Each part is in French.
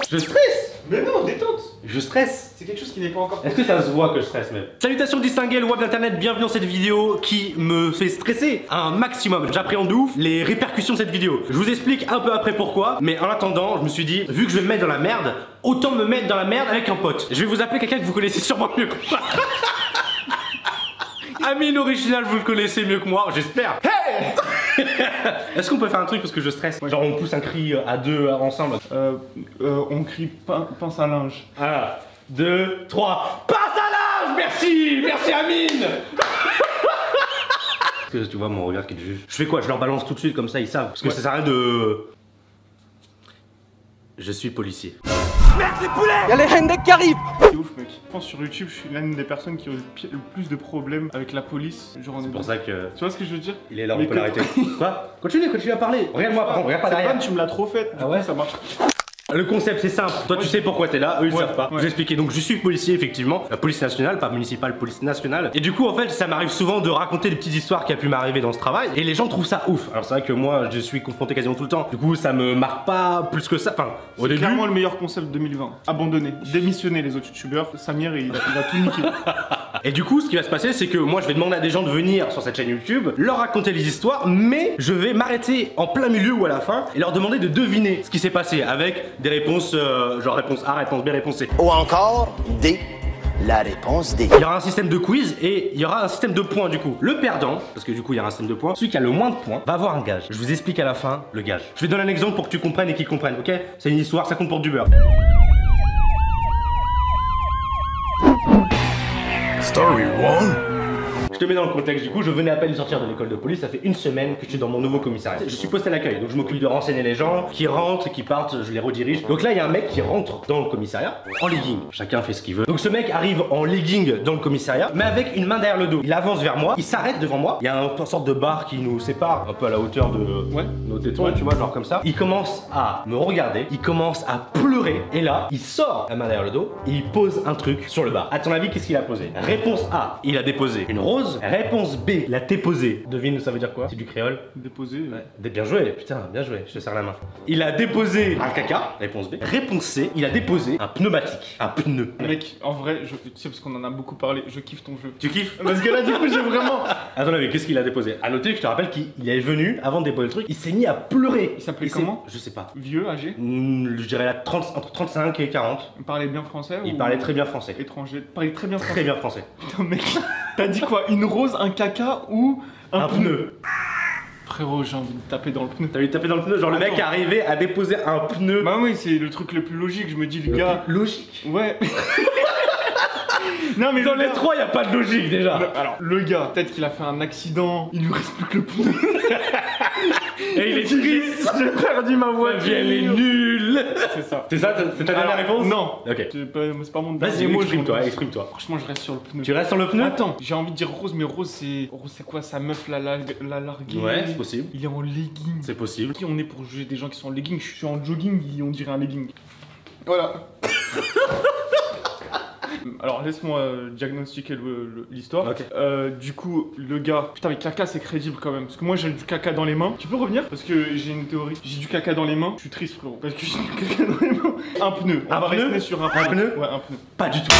Je stresse. Mais non, détente. Je stresse. C'est quelque chose qui n'est pas encore. Est-ce que ça se voit que je stresse même? Salutations distinguées, le web d'internet, bienvenue dans cette vidéo qui me fait stresser un maximum. J'appréhende de ouf les répercussions de cette vidéo. Je vous explique un peu après pourquoi, mais en attendant, je me suis dit, vu que je vais me mettre dans la merde, autant me mettre dans la merde avec un pote. Je vais vous appeler quelqu'un que vous connaissez sûrement mieux que moi. Amine original, vous le connaissez mieux que moi, j'espère. Hey. Est-ce qu'on peut faire un truc parce que je stresse? Genre on pousse un cri à deux ensemble. On crie pince à linge. 1, 2, 3. Pince à linge. Merci. Merci Amine. Est-ce que tu vois mon regard qui te juge? Je fais quoi? Je leur balance tout de suite comme ça, ils savent. Parce que ça sert à rien de... Je suis policier. Merde les poulets! Y'a les Hendek qui arrivent! C'est ouf mec. Je pense sur YouTube, je suis l'une des personnes qui ont le plus de problèmes avec la police. Genre C'est pour ça que... Tu vois ce que je veux dire? Il est là, on peut l'arrêter. Quoi? Continue à parler. Regarde-moi par contre, regarde pas derrière. Tu me l'as trop faite. Ah ouais? Ça marche. Le concept c'est simple, toi tu sais pourquoi t'es là, eux ils savent pas. Je Ouais. vais expliquer, donc je suis policier effectivement, la police nationale, pas municipale, police nationale. Et du coup en fait ça m'arrive souvent de raconter des petites histoires qui a pu m'arriver dans ce travail. Et les gens trouvent ça ouf. Alors c'est vrai que moi je suis confronté quasiment tout le temps. Du coup ça me marque pas plus que ça. Enfin au début. C'est clairement le meilleur concept 2020. Abandonner, démissionner les autres youtubeurs. Samir il va tout niquer. Et du coup ce qui va se passer c'est que moi je vais demander à des gens de venir sur cette chaîne YouTube, leur raconter les histoires, mais je vais m'arrêter en plein milieu ou à la fin et leur demander de deviner ce qui s'est passé avec des réponses genre réponse A, réponse B, réponse C. Ou encore D. La réponse D. Il y aura un système de quiz et il y aura un système de points du coup. Le perdant, parce que du coup il y aura un système de points, celui qui a le moins de points va avoir un gage. Je vous explique à la fin le gage. Je vais donner un exemple pour que tu comprennes et qu'ils comprennent, ok? C'est une histoire, ça compte pour du beurre. Story 1. Je te mets dans le contexte, du coup je venais à peine de sortir de l'école de police, ça fait une semaine que je suis dans mon nouveau commissariat. Je suis posté à l'accueil, donc je m'occupe de renseigner les gens, qui rentrent, qui partent, je les redirige. Donc là il y a un mec qui rentre dans le commissariat en legging, chacun fait ce qu'il veut. Donc ce mec arrive en legging dans le commissariat, mais avec une main derrière le dos. Il avance vers moi, il s'arrête devant moi, il y a une sorte de barre qui nous sépare, un peu à la hauteur de nos tétons, tu vois, genre comme ça. Il commence à me regarder, il commence à pleurer, et là il sort la main derrière le dos, et il pose un truc sur le bar. À ton avis qu'est-ce qu'il a posé? Réponse A, il a déposé une rose. Réponse B, il a déposé. Devine, ça veut dire quoi? C'est du créole. Déposer. Ouais. Bien joué, putain, bien joué, je te serre la main. Il a déposé un caca, réponse B. Réponse C, il a déposé un pneumatique. Un pneu. Mec, en vrai, tu sais, parce qu'on en a beaucoup parlé, je kiffe ton jeu. Tu kiffes? Parce que là, du coup, j'ai vraiment. À ton avis, qu'est-ce qu'il a déposé? À noter que je te rappelle qu'il est venu, avant de déposer le truc, il s'est mis à pleurer. Il s'appelait comment? Je sais pas. Vieux, âgé? Je dirais entre 35 et 40. Il parlait bien français Il ou parlait très bien français. étranger? Il parlait très bien français. Très bien français. Putain, mec, t'as dit quoi? Une rose, un caca ou Un pneu. Frérot, j'ai envie de taper dans le pneu. T'as lui tapé dans le pneu, genre le mec est arrivé à déposer un pneu. Bah oui, c'est le truc le plus logique, je me dis, le gars. Logique. Ouais. Non mais Dans le les gars- trois, y a pas de logique déjà. Alors, le gars, peut-être qu'il a fait un accident, il lui reste plus que le pneu. Et il est triste. J'ai perdu ma voix. La vie elle est nulle. C'est ça. C'est ça, c'est ta dernière réponse? Non. Ok. C'est pas mon Vas-y, dernier mot. exprime-toi, exprime-toi. Franchement, je reste sur le pneu. Tu restes sur le pneu? Attends, j'ai envie de dire rose, mais rose, c'est quoi? Sa meuf l'a largué. Ouais, c'est possible. Il est en legging. C'est possible. Qui on est pour juger des gens qui sont en legging? Je suis en jogging, on dirait un legging. Voilà. Alors laisse-moi diagnostiquer l'histoire. Ok. Du coup, le gars, putain mais caca c'est crédible quand même. Parce que moi j'ai du caca dans les mains. Tu peux revenir? Parce que j'ai une théorie. J'ai du caca dans les mains. Je suis triste frérot. Parce que j'ai du caca dans les mains. Un pneu. On va rester sur un pneu. Un pneu? Ouais, un pneu. Pas du tout.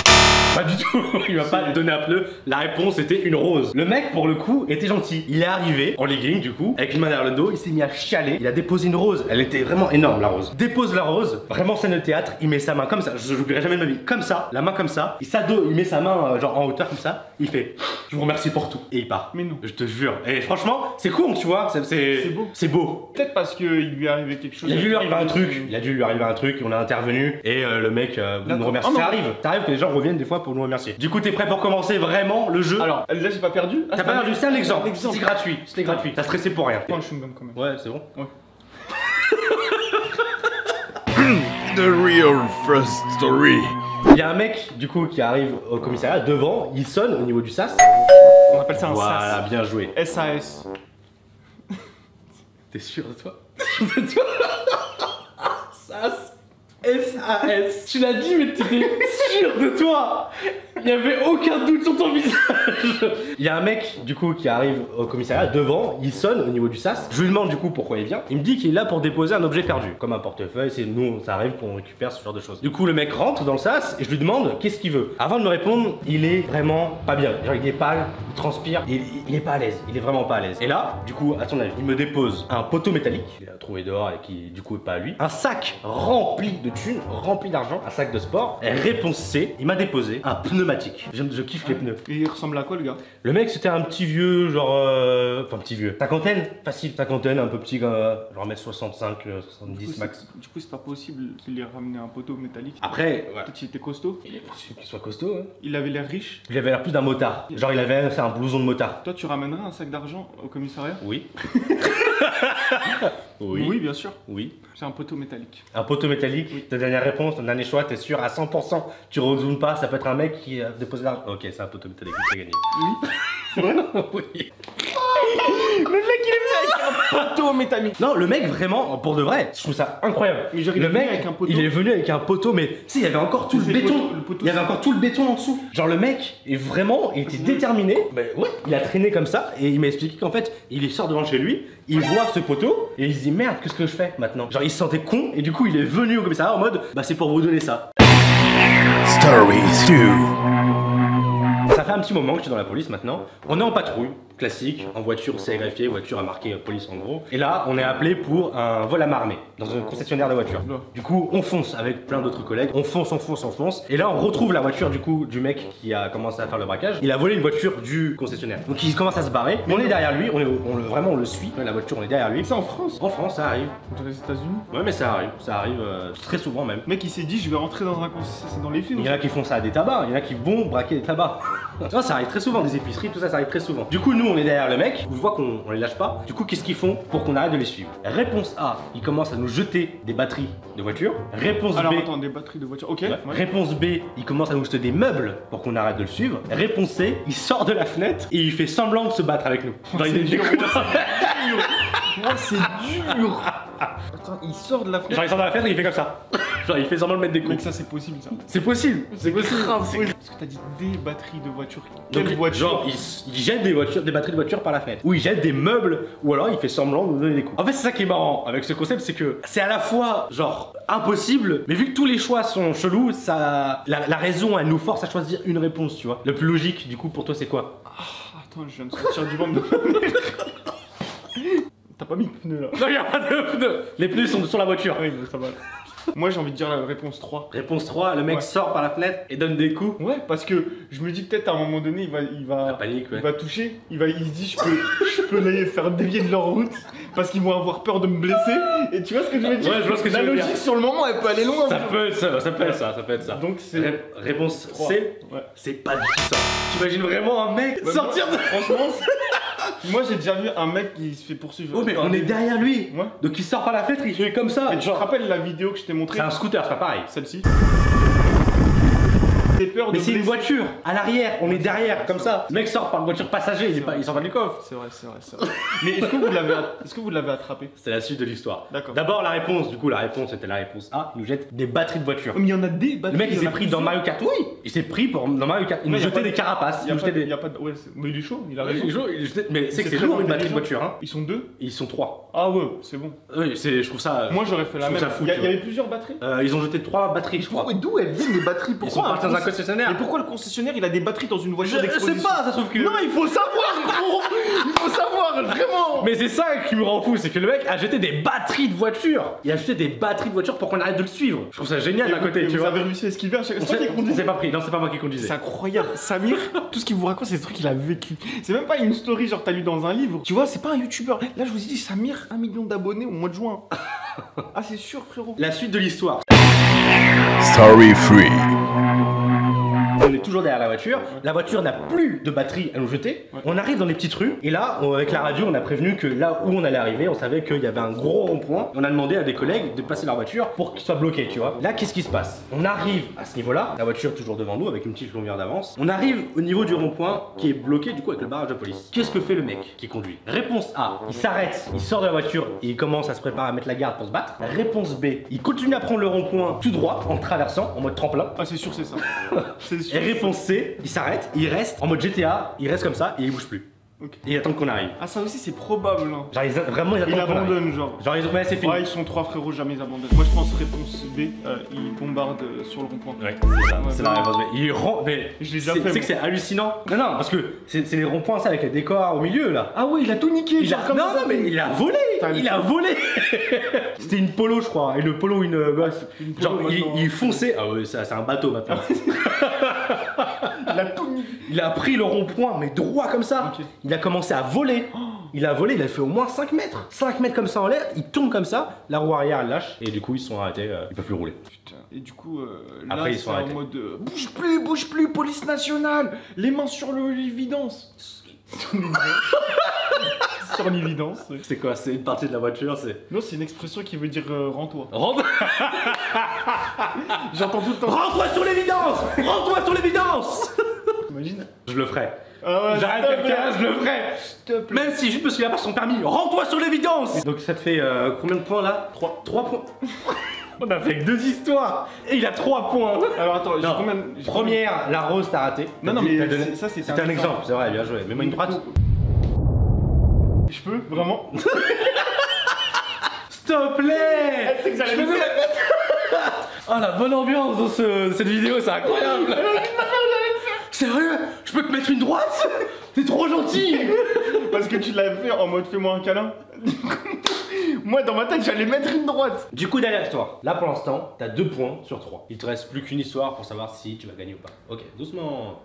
Pas du tout. Il va pas te donner un pneu. La réponse était une rose. Le mec, pour le coup, était gentil. Il est arrivé en legging, du coup, avec une main derrière le dos. Il s'est mis à chialer. Il a déposé une rose. Elle était vraiment énorme, la rose. Dépose la rose. Vraiment scène de théâtre. Il met sa main comme ça. Je l'oublierai jamais de ma vie. Comme ça. La main comme ça. Il met sa main genre en hauteur comme ça. Il fait je vous remercie pour tout. Et il part. Mais non. Je te jure. Et franchement, c'est con, tu vois. C'est beau. C'est beau. Peut-être parce qu'il lui est arrivé quelque chose. Il a dû lui arriver un truc. Il a dû lui arriver un truc. On a intervenu. Et le mec nous remercie. Oh non. Ça arrive que les gens reviennent des fois pour nous remercier. Du coup, t'es prêt pour commencer vraiment le jeu? Alors, là j'ai pas perdu. T'as pas perdu, c'est un exemple. Exemple. C'était gratuit. C'était gratuit. T'as stressé pour rien. Prends le chewing-gum quand même. Ouais, c'est bon. Ouais. The real first story. Il y a un mec du coup qui arrive au commissariat devant, il sonne au niveau du sas. On appelle ça un Voilà, bien joué. SAS. T'es sûr de toi? De toi? Sas. SAS. Tu l'as dit, mais t'étais sûr de toi. Il y avait aucun doute sur ton visage. Il y a un mec, du coup, qui arrive au commissariat devant, il sonne au niveau du SAS. Je lui demande, du coup, pourquoi il vient. Il me dit qu'il est là pour déposer un objet perdu, comme un portefeuille. C'est nous, ça arrive qu'on récupère ce genre de choses. Du coup, le mec rentre dans le SAS et je lui demande qu'est-ce qu'il veut. Avant de me répondre, il est vraiment pas bien. Genre, il est pâle, il transpire, il est pas à l'aise. Il est vraiment pas à l'aise. Et là, du coup, à ton avis, il me dépose un poteau métallique qu'il a trouvé dehors et qui, du coup, est pas à lui. Un sac rempli de thunes, rempli d'argent, un sac de sport. Et réponse C, il m'a déposé un pneumatique. Je kiffe les pneus. Et il ressemble à quoi, le gars? Le mec, c'était un petit vieux, genre. Enfin, petit vieux. Cinquantaine, facile. Cinquantaine, un peu petit, genre 1m65, 70 max. Du coup, c'est pas possible qu'il ait ramené un poteau métallique. Après, ouais. Peut-être qu'il était costaud. Il est possible qu'il soit costaud, hein. Il avait l'air riche. Il avait l'air plus d'un motard. Genre, il avait fait un blouson de motard. Toi, tu ramènerais un sac d'argent au commissariat? Oui. Oui, bien sûr. Oui. C'est un poteau métallique. Un poteau métallique, Oui. ta dernière réponse, ton dernier choix, t'es sûr à 100%. Tu rezoomes pas, ça peut être un mec qui a déposé l'argent. Ok, c'est un poteau métallique, t'as gagné. Oui. C'est vrai? Oui. Le mec, il est venu avec un poteau métallique. Non, le mec, vraiment, pour de vrai, je trouve ça incroyable. Mais genre, il le est venu mec, avec un poteau. il est venu avec un poteau, mais tu sais, il y avait encore tout le C'est béton. le poteau, Il y avait encore tout le béton en dessous. Genre, le mec, est vraiment, il était déterminé. Ben ouais, il a traîné comme ça et il m'a expliqué qu'en fait, il sort devant chez lui, il voit ce poteau et il se dit merde, qu'est-ce que je fais maintenant? Genre, il se sentait con et du coup, il est venu au commissariat en mode bah, c'est pour vous donner ça. Story 2. Ça fait un petit moment que je suis dans la police maintenant. On est en patrouille, classique, en voiture sérigraphiée, voiture à marquer police en gros. Et là, on est appelé pour un vol à main armée dans un concessionnaire de voiture. Du coup, on fonce avec plein d'autres collègues. On fonce. Et là, on retrouve la voiture du coup du mec qui a commencé à faire le braquage. Il a volé une voiture du concessionnaire. Donc il commence à se barrer. On est derrière lui, vraiment on le suit. La voiture, on est derrière lui. C'est en France? En France, ça arrive. Dans les États-Unis? Ouais, mais ça arrive très souvent même. Le mec, il s'est dit, je vais rentrer dans un concessionnaire. C'est dans les films. Il y en a qui font ça à des tabacs, il y en a qui vont braquer des tabacs. Tu vois, ça arrive très souvent, des épiceries, tout ça, ça arrive très souvent. Du coup, nous, on est derrière le mec, on voit qu'on les lâche pas. Du coup, qu'est-ce qu'ils font pour qu'on arrête de les suivre? Réponse A, ils commencent à nous jeter des batteries de voiture. Réponse Alors B. attends, des batteries de voiture. Ok. Ouais. Ouais. Réponse B, il commence à nous jeter des meubles pour qu'on arrête de le suivre. Réponse C, il sort de la fenêtre et il fait semblant de se battre avec nous. Genre, il est dur, dégoûtant. Oh, c'est dur. Attends, il sort de la fenêtre. Genre, il sort de la fenêtre et il fait comme ça. Genre, il fait semblant de mettre des Mec, coups. ça c'est possible ça. C'est possible. C'est possible. Parce que t'as dit des batteries de voiture. Donc, Quelle voiture? genre, il jette des batteries de voiture par la fenêtre. Ou il jette des meubles, ou alors il fait semblant de nous donner des coups. En fait, c'est ça qui est marrant avec ce concept, c'est que c'est à la fois, genre, impossible, mais vu que tous les choix sont chelous, ça, la raison, elle nous force à choisir une réponse, tu vois. Le plus logique, du coup, pour toi, c'est quoi? Attends, je viens de sortir du ventre de T'as pas mis de pneus là? Non, il y a pas de pneus. Les pneus sont sur la voiture. Ah oui, ça va. Moi j'ai envie de dire la réponse 3. Réponse 3, le mec Ouais. sort par la fenêtre et donne des coups. Ouais, parce que je me dis peut-être à un moment donné il va La panique, ouais. il va toucher, il se dit je peux les faire dévier de leur route parce qu'ils vont avoir peur de me blesser. Et tu vois ce que je veux dire? Ouais, je vois ce que tu La veux dire. logique sur le moment elle peut aller loin. Ça peut être ça, ça peut être ça. Donc c'est Réponse 3. C, Ouais. c'est pas du tout ça. T'imagines vraiment un mec Ouais, sortir de... Franchement, moi j'ai déjà vu un mec qui se fait poursuivre. Oh mais on est derrière lui. Ouais. Donc il sort par la fenêtre, il fait comme ça. Et tu te rappelles la vidéo que je t'ai montrée? C'est un scooter, c'est pas pareil. Celle-ci. J'ai peur de Mais c'est une blesser. voiture, à l'arrière, on est derrière, comme ça. Le mec sort par une voiture passager, il sort pas du coffre. C'est vrai. Mais est-ce que vous l'avez attrapé? C'est la suite de l'histoire. D'accord. D'abord la réponse, du coup la réponse c'était la réponse A, il nous jette des batteries de voiture. Mais il y en a des Le batteries. mec il y en s'est a pris dans plusieurs. Mario Kart, oui. Il s'est pris dans Mario Kart, il nous Ouais, y a jetait pas des de- carapaces, il nous jetait des... Y a pas de... Ouais, mais il est chaud, il a Ouais, raison. il est chaud, il jetait- mais c'est que c'est très lourd une batterie de intelligent. voiture, hein. Ils sont 2? Ils sont 3. Ah ouais, c'est bon. Oui, je trouve ça... Moi j'aurais fait la je même. trouve ça fou, Il y tu vois. avait plusieurs batteries? Ils ont jeté 3 batteries, je crois. D'où elles viennent les batteries? Ils sont partis dans un concessionnaire. Mais pourquoi le concessionnaire il a des batteries dans une voiture Je d'exposition? sais pas, ça se trouve que... Non, il faut savoir, gros. Il faut savoir, vraiment. Mais c'est ça qui me rend fou, c'est que le mec a jeté des batteries de voiture. Il a jeté des batteries de voiture pour qu'on arrête de le suivre. Je trouve ça génial d'un côté, tu vous vois. avez réussi à esquiver à chaque On fois qu'il s'est conduisait. pas pris, non c'est pas moi qui conduisais. C'est incroyable. Samir, tout ce qu'il vous raconte, c'est des trucs qu'il a vécu. C'est même pas une story genre t'as lu dans un livre. Tu vois, c'est pas un youtubeur. Là, je vous ai dit, Samir, 1 million d'abonnés au mois de juin. Ah, c'est sûr, frérot. La suite de l'histoire. Story 3. on est toujours derrière la voiture n'a plus de batterie à nous jeter, on arrive dans les petites rues, et là, avec la radio, on a prévenu que là où on allait arriver, on savait qu'il y avait un gros rond-point, on a demandé à des collègues de passer leur voiture pour qu'ils soient bloqués, tu vois. Là, qu'est-ce qui se passe? On arrive à ce niveau-là, la voiture est toujours devant nous avec une petite longueur d'avance, on arrive au niveau du rond-point qui est bloqué du coup avec le barrage de police. Qu'est-ce que fait le mec qui conduit? Réponse A, il s'arrête, il sort de la voiture et il commence à se préparer à mettre la garde pour se battre. Réponse B, il continue à prendre le rond-point tout droit en traversant, en mode tremplin. Ah, c'est sûr, c'est ça. C'est sûr. Et réponse C, il s'arrête, il reste en mode GTA, il reste comme ça et il bouge plus. Okay. Et il attend qu'on arrive. Ah, ça aussi c'est probable. Hein. Genre vraiment ils attendent qu'on arrive. Abandonnent genre. Genre ouais, c'est fini. Ouais, ils sont 3 frérots, jamais ils abandonnent. Moi je pense réponse B, ils bombardent sur le rond-point. Ouais, c'est ça, c'est la ouais. réponse B. Il rentre, mais je l'ai déjà fait. C'est que c'est hallucinant. Non, non, parce que c'est les ronds-points ça avec les décors au milieu là. Ah ouais, il a tout niqué. Non, mais il a volé. Il a volé. C'était une polo je crois. Et le polo une gosse. Genre il fonçait. Ah ouais, c'est un bateau maintenant. Il a tout niqué. Il a pris le rond-point mais droit comme ça. Okay. Il a commencé à voler. Il a volé, il a fait au moins 5 mètres. 5 mètres comme ça en l'air, il tombe comme ça, la roue arrière elle lâche et du coup ils sont arrêtés, ils peuvent plus rouler. Putain. Et du coup, après là, ils sont en arrêtés. mode bouge plus, police nationale, les mains sur l'évidence. Sur l'évidence. Ouais. C'est quoi? C'est une partie de la voiture, c'est... Non, c'est une expression qui veut dire rends-toi. Rentre. J'entends tout le temps. Rends-toi sur l'évidence. Rends-toi sur l'évidence. T'imagines? Je le ferai. Ah ouais, j'arrête quelqu'un, je le ferai. S'il te plaît. Même si juste parce qu'il a pas son permis, rends-toi sur l'évidence. Donc ça te fait combien de points là? 3 points. On a fait que 2 histoires et il a 3 points. Alors attends, j'ai combien... Première, la rose t'as raté. Non, non, mais ça c'est un exemple, c'est vrai, bien joué. Mets-moi une droite. Je peux? Vraiment? S'il te plaît. C'est que j'allais le faire. Oh la bonne ambiance dans cette vidéo, c'est incroyable. Sérieux? Je peux te mettre une droite? T'es trop gentil. Parce que tu l'as fait en mode fais-moi un câlin. Moi dans ma tête j'allais mettre une droite. Du coup derrière toi, là pour l'instant, t'as 2 points sur 3. Il te reste plus qu'une histoire pour savoir si tu vas gagner ou pas. Ok, doucement.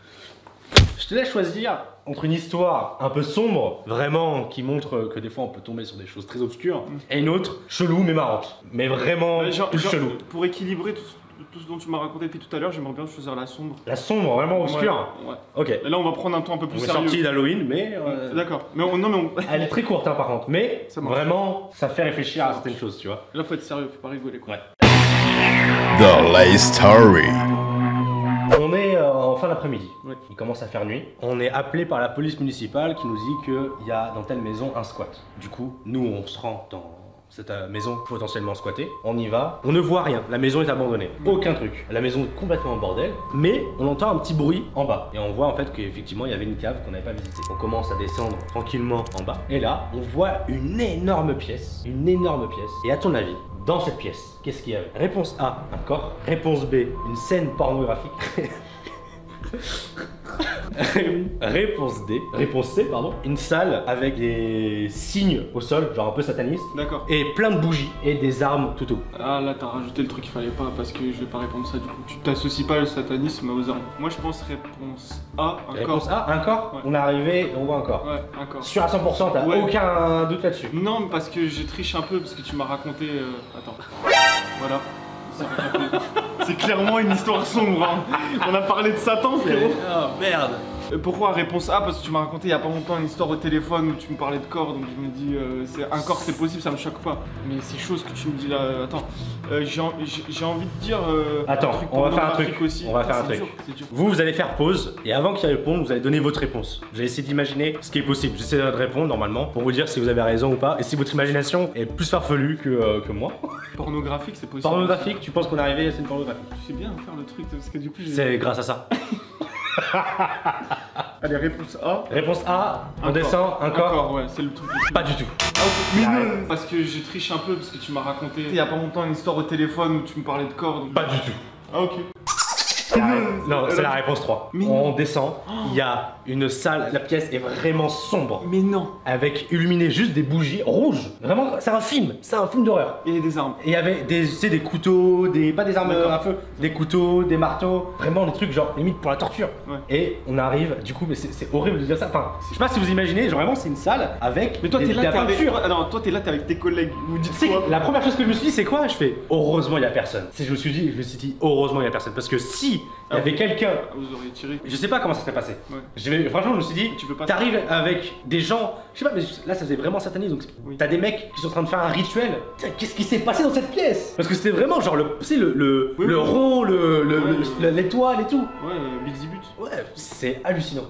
Je te laisse choisir entre une histoire un peu sombre, vraiment, qui montre que des fois on peut tomber sur des choses très obscures, et une autre chelou mais marrante. Mais vraiment plus chelou. Pour équilibrer tout ce dont tu m'as raconté depuis tout à l'heure, j'aimerais bien choisir la sombre. La sombre, vraiment obscure? Ouais. Ok. Et là on va prendre un temps un peu plus sérieux. On est sorti d'Halloween, mais... D'accord. Mais non mais on... Elle est très courte hein, par contre, mais vraiment ça fait réfléchir à certaines choses, tu vois. Là faut être sérieux, faut pas rigoler quoi. Ouais. The Last Story. On est en fin d'après-midi, ouais. Il commence à faire nuit. On est appelé par la police municipale qui nous dit qu'il y a dans telle maison un squat. Du coup, nous on se rend dans cette maison potentiellement squattée. On y va, on ne voit rien, la maison est abandonnée. Aucun truc. La maison est complètement en bordel, mais on entend un petit bruit en bas. Et on voit en fait qu'effectivement il y avait une cave qu'on n'avait pas visitée. On commence à descendre tranquillement en bas. Et là, on voit une énorme pièce. Une énorme pièce. Et à ton avis, dans cette pièce, qu'est-ce qu'il y avait? Réponse A, un corps. Réponse B, une scène pornographique. Réponse D, réponse C, pardon. Une salle avec des signes au sol, genre un peu satanistes. D'accord. Et plein de bougies et des armes tout autour. Ah là t'as rajouté le truc qu'il fallait pas parce que je vais pas répondre ça du coup. Tu t'associes pas le satanisme aux armes. Moi je pense réponse A, un Réponse corps. A, un corps. Ouais. On est arrivé et on voit un corps. Ouais, un corps. Sûr à 100%, t'as Ouais. aucun doute là-dessus. Non, parce que j'ai triché un peu parce que tu m'as raconté. Attends. Voilà. C'est clairement une histoire sombre. Hein. On a parlé de Satan, frérot. Oh merde. Pourquoi réponse A? Parce que tu m'as raconté il y a pas longtemps une histoire au téléphone où tu me parlais de corps, donc je me dis c'est un corps c'est possible, ça me choque pas. Mais c'est chaud ce que tu me dis là. Attends, j'ai envie de dire. Attends, on va faire un truc. Aussi. On va faire un truc. Dur. Vous allez faire pause et avant qu'il réponde, vous allez donner votre réponse. Vous allez essayer d'imaginer ce qui est possible. J'essaie de répondre normalement pour vous dire si vous avez raison ou pas et si votre imagination est plus farfelue que moi. Pornographique, c'est possible. Pornographique, tu penses qu'on est arrivé à cette pornographie? Tu sais bien faire le truc parce que du coup j'ai. C'est grâce à ça. Allez, réponse A. Réponse A, on Un descend, un corps. Ouais, c'est le truc. Pas du tout. Ah, ok. Mais non, parce que j'ai triché un peu parce que tu m'as raconté il y a pas longtemps une histoire au téléphone où tu me parlais de corps. Donc... Pas du tout. Ah ok. Non, c'est la réponse 3. Mais on descend, il y a une salle, la pièce est vraiment sombre. Mais non. Avec illuminé juste des bougies rouges. Vraiment, c'est un film d'horreur. Et des armes. Et il y avait des, tu sais, des couteaux, pas des armes à feu, des couteaux, des marteaux, vraiment des trucs genre limite pour la torture. Ouais. Et on arrive, du coup, mais c'est horrible de dire ça. Enfin, je sais pas si vous imaginez, genre vraiment c'est une salle avec Mais toi des, t'es là, de la peinture. toi t'es là, t'es avec tes collègues. Vous dites Tu sais, quoi? la première chose que je me suis dit, c'est quoi? Je fais heureusement il y a personne. Si je me suis dit heureusement il y a personne. Parce que si si il y avait quelqu'un, Vous auriez tiré. je sais pas comment ça serait passé. Ouais. Franchement, je me suis dit, Tu peux pas. t'arrives avec des gens, je sais pas, mais là ça faisait vraiment satanisme. Donc Oui. t'as des mecs qui sont en train de faire un rituel. Putain, qu'est-ce qui s'est passé dans cette pièce? Parce que c'était vraiment genre tu sais, le Oui, oui. rond, l'étoile et tout. Ouais, Belzébuth. Ouais, c'est hallucinant.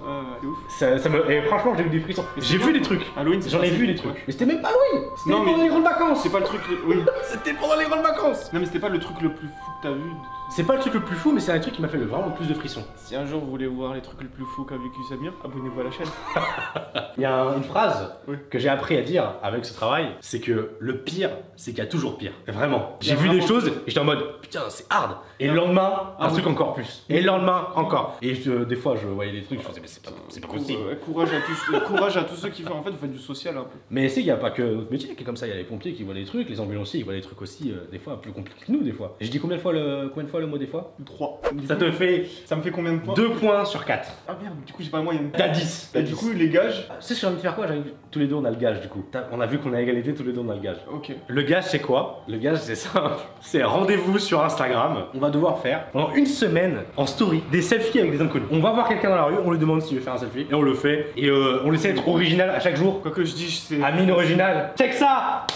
C'est ouf. Et franchement, j'ai eu des frissons. J'ai vu des trucs. Halloween, c'est J'en ai passé. vu des trucs. Ouais. Mais c'était même pas Halloween. C'était Non, mais- pendant les grandes vacances. C'est pas le truc. Oui. C'était pendant les grandes vacances. Non, mais c'était pas le truc le plus fou que t'as vu. C'est pas le truc le plus fou, mais c'est un truc qui m'a fait vraiment le plus de frissons. Si un jour vous voulez voir les trucs les plus fous qu'a vécu Samir, abonnez-vous à la chaîne. Il y a une phrase Oui. que j'ai appris à dire avec ce travail, c'est que le pire, c'est qu'il y a toujours pire. Vraiment. Il y a J'ai vu des vraiment choses pire. et j'étais en mode putain, c'est hard. Et le lendemain, un Ah truc oui. encore plus. Et le lendemain, encore. Et des fois, je voyais des trucs, je faisais mais c'est pas possible. Courage à tous ceux qui font. En fait, vous faites du social un peu. Mais c'est qu'il n'y a pas que notre métier qui est comme ça. Il y a les pompiers qui voient des trucs, les ambulanciers qui voient des trucs aussi, des fois plus compliqués que nous, des fois. Et je dis combien de fois le mot des fois? 3. Ça te fait Ça me fait combien de points? 2 points sur 4. Ah merde, du coup j'ai pas la moyenne. T'as 10. Et du coup, les gages. Tu sais, j'ai envie de faire quoi? Tous les deux, on a le gage du coup. On a vu qu'on a égalité, tous les deux, on a le gage. Ok. Le gage, c'est quoi? Le gage, c'est simple. C'est rendez-vous sur Instagram. On va devoir faire pendant une semaine en story des selfies avec des inconnus. On va voir quelqu'un dans la rue, on lui demande s'il veut faire un selfie et on le fait. Et on essaie d'être original à chaque jour. Quoi que je dis, c'est. Amine original. Check ça!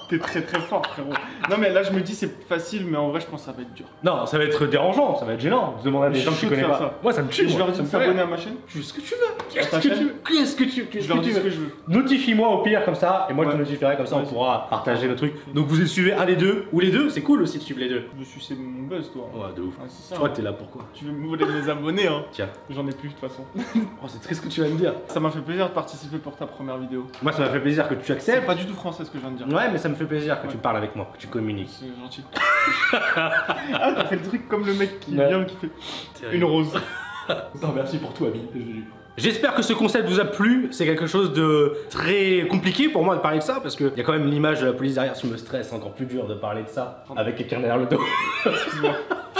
T'es très très fort, frérot. Non, mais là je me dis c'est facile, mais en vrai, je pense que ça va être dur. Non, ça va être dérangeant, ça va être gênant. De demander à des Je suis gens que tu chaud de connais faire pas. ça. Moi, ça me tue. Je moi, leur dis ça de me fait s'abonner rire. à ma chaîne. Tu fais ce que tu veux. Qu'est-ce ta que tu chaîne veux? Qu'est-ce que tu Je leur dis ce que je veux. Notifie-moi au pire comme ça, et moi je te Ouais. notifierai comme ça, on Vas-y. pourra partager le truc. Donc vous suivez un des deux, ou les deux, c'est cool aussi de suivre les deux. Je me suis c'est mon buzz, toi. Ouais, de ouf. Ah, c'est Je ça. crois que t'es là pourquoi? Tu veux me voler mes abonnés, hein. Tiens. J'en ai plus de toute façon. Oh, c'est triste ce que tu vas me dire. Ça m'a fait plaisir de participer pour ta première vidéo. Moi, ça m'a fait plaisir que tu C'est acceptes. pas du tout français ce que je viens de dire. Ouais, mais ça me fait plaisir que tu Ouais. parles avec moi, que tu communiques. C'est gentil. Ah, t'as fait le truc comme le mec qui Ouais. vient qui fait une rose. Non, merci pour tout, Ami. J'espère que ce concept vous a plu. C'est quelque chose de très compliqué pour moi de parler de ça parce qu'il y a quand même l'image de la police derrière. Je me stresse, c'est encore plus dur de parler de ça avec quelqu'un derrière le dos. Excuse-moi.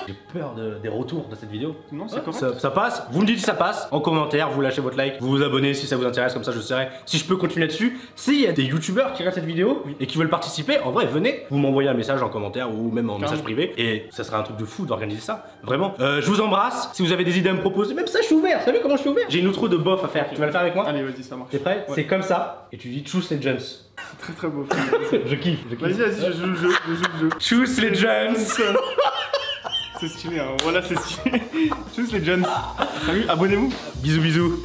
J'ai peur des retours de cette vidéo. Non, c'est Ouais, correct. ça passe, vous me dites si ça passe, en commentaire, vous lâchez votre like, vous vous abonnez si ça vous intéresse, comme ça je saurai si je peux continuer dessus. S'il y a des youtubeurs qui regardent cette vidéo et qui veulent participer, en vrai venez, vous m'envoyez un message en commentaire ou même en message privé et ça sera un truc de fou d'organiser ça, vraiment. Je vous embrasse, si vous avez des idées à me proposer, même ça je suis ouvert, t'as vu comment je suis ouvert? J'ai une outro de bof à faire, tu vas le faire avec moi? Allez, vas-y, ça marche. T'es prêt? Ouais. C'est comme ça, et tu dis Choose Legends. C'est très très beau. frère. je kiffe. Vas-y, je joue le jeu. Choose Legends. C'est stylé, hein. Voilà, c'est stylé. Tous les jeunes. Salut, abonnez-vous. Bisous bisous.